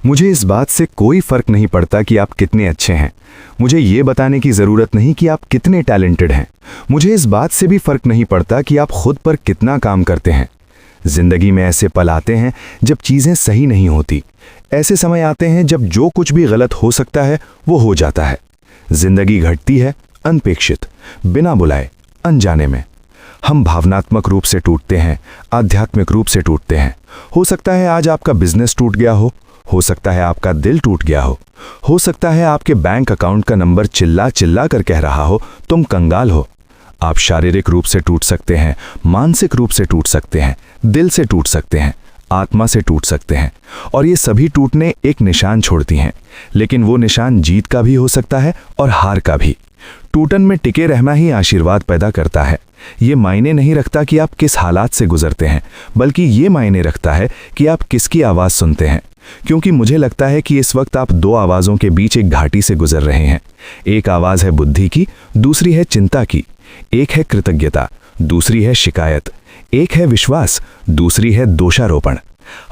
मुझे इस बात से कोई फर्क नहीं पड़ता कि आप कितने अच्छे हैं। मुझे ये बताने की ज़रूरत नहीं कि आप कितने टैलेंटेड हैं। मुझे इस बात से भी फर्क नहीं पड़ता कि आप खुद पर कितना काम करते हैं। जिंदगी में ऐसे पल आते हैं जब चीज़ें सही नहीं होती। ऐसे समय आते हैं जब जो कुछ भी गलत हो सकता है वो हो जाता है। जिंदगी घटती है अनपेक्षित, बिना बुलाए, अनजाने में। हम भावनात्मक रूप से टूटते हैं, आध्यात्मिक रूप से टूटते हैं। हो सकता है आज आपका बिजनेस टूट गया हो सकता है आपका दिल टूट गया हो सकता है आपके बैंक अकाउंट का नंबर चिल्ला चिल्ला कर कह रहा हो तुम कंगाल हो। आप शारीरिक रूप से टूट सकते हैं, मानसिक रूप से टूट सकते हैं, दिल से टूट सकते हैं, आत्मा से टूट सकते हैं। और ये सभी टूटने एक निशान छोड़ती हैं, लेकिन वो निशान जीत का भी हो सकता है और हार का भी। टूटन में टिके रहना ही आशीर्वाद पैदा करता है। ये मायने नहीं रखता कि आप किस हालात से गुजरते हैं, बल्कि ये मायने रखता है कि आप किसकी आवाज़ सुनते हैं। क्योंकि मुझे लगता है कि इस वक्त आप दो आवाज़ों के बीच एक घाटी से गुजर रहे हैं। एक आवाज़ है बुद्धि की, दूसरी है चिंता की। एक है कृतज्ञता, दूसरी है शिकायत। एक है विश्वास, दूसरी है दोषारोपण।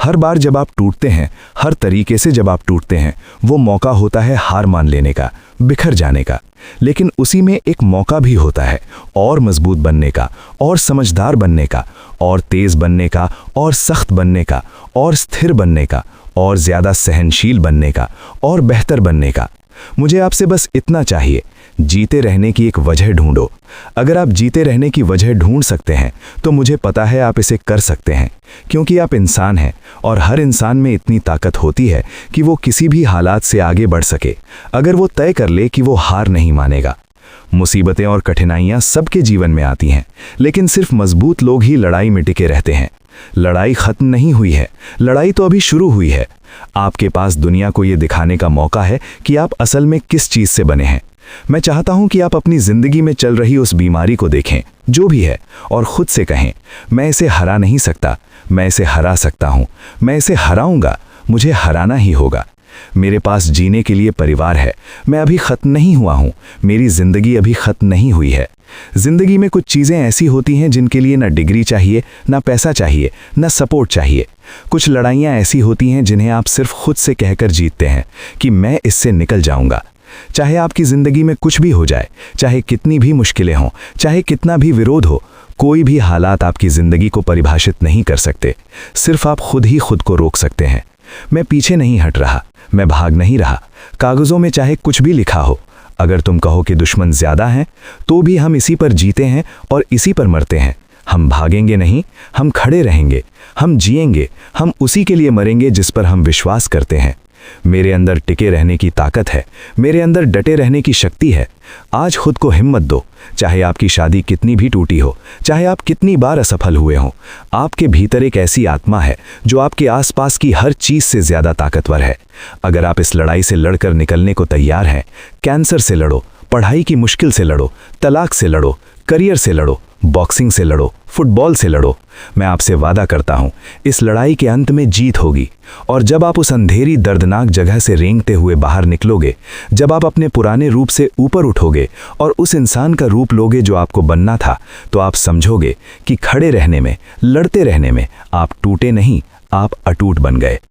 हर बार जब आप टूटते हैं, हर तरीके से जब आप टूटते हैं, वो मौका होता है हार मान लेने का, बिखर जाने का। लेकिन उसी में एक मौका भी होता है और मजबूत बनने का, और समझदार बनने का, और तेज बनने का, और सख्त बनने का, और स्थिर बनने का, और ज्यादा सहनशील बनने का, और बेहतर बनने का। मुझे आपसे बस इतना चाहिए, जीते रहने की एक वजह ढूंढो। अगर आप जीते रहने की वजह ढूंढ सकते हैं तो मुझे पता है आप इसे कर सकते हैं, क्योंकि आप इंसान हैं और हर इंसान में इतनी ताकत होती है कि वो किसी भी हालात से आगे बढ़ सके, अगर वो तय कर ले कि वो हार नहीं मानेगा। मुसीबतें और कठिनाइयां सबके जीवन में आती हैं, लेकिन सिर्फ मजबूत लोग ही लड़ाई में टिके रहते हैं। लड़ाई खत्म नहीं हुई है, लड़ाई तो अभी शुरू हुई है। आपके पास दुनिया को ये दिखाने का मौका है कि आप असल में किस चीज़ से बने हैं। मैं चाहता हूं कि आप अपनी जिंदगी में चल रही उस बीमारी को देखें, जो भी है, और खुद से कहें, मैं इसे हरा नहीं सकता, मैं इसे हरा सकता हूं, मैं इसे हराऊंगा, मुझे हराना ही होगा। मेरे पास जीने के लिए परिवार है, मैं अभी खत्म नहीं हुआ हूं, मेरी जिंदगी अभी खत्म नहीं हुई है। जिंदगी में कुछ चीज़ें ऐसी होती हैं जिनके लिए ना डिग्री चाहिए, ना पैसा चाहिए, ना सपोर्ट चाहिए। कुछ लड़ाइयाँ ऐसी होती हैं जिन्हें आप सिर्फ खुद से कहकर जीतते हैं कि मैं इससे निकल जाऊंगा। चाहे आपकी ज़िंदगी में कुछ भी हो जाए, चाहे कितनी भी मुश्किलें हों, चाहे कितना भी विरोध हो, कोई भी हालात आपकी ज़िंदगी को परिभाषित नहीं कर सकते। सिर्फ आप खुद ही खुद को रोक सकते हैं। मैं पीछे नहीं हट रहा, मैं भाग नहीं रहा। कागज़ों में चाहे कुछ भी लिखा हो, अगर तुम कहो कि दुश्मन ज़्यादा हैं, तो भी हम इसी पर जीते हैं और इसी पर मरते हैं। हम भागेंगे नहीं, हम खड़े रहेंगे, हम जिएंगे, हम उसी के लिए मरेंगे जिस पर हम विश्वास करते हैं। मेरे अंदर टिके रहने की ताकत है, मेरे अंदर डटे रहने की शक्ति है। आज खुद को हिम्मत दो। चाहे आपकी शादी कितनी भी टूटी हो, चाहे आप कितनी बार असफल हुए हों, आपके भीतर एक ऐसी आत्मा है जो आपके आसपास की हर चीज़ से ज़्यादा ताकतवर है। अगर आप इस लड़ाई से लड़कर निकलने को तैयार हैं, कैंसर से लड़ो, पढ़ाई की मुश्किल से लड़ो, तलाक से लड़ो, करियर से लड़ो, बॉक्सिंग से लड़ो, फुटबॉल से लड़ो, मैं आपसे वादा करता हूं, इस लड़ाई के अंत में जीत होगी। और जब आप उस अंधेरी दर्दनाक जगह से रेंगते हुए बाहर निकलोगे, जब आप अपने पुराने रूप से ऊपर उठोगे और उस इंसान का रूप लोगे जो आपको बनना था, तो आप समझोगे कि खड़े रहने में, लड़ते रहने में आप टूटे नहीं, आप अटूट बन गए।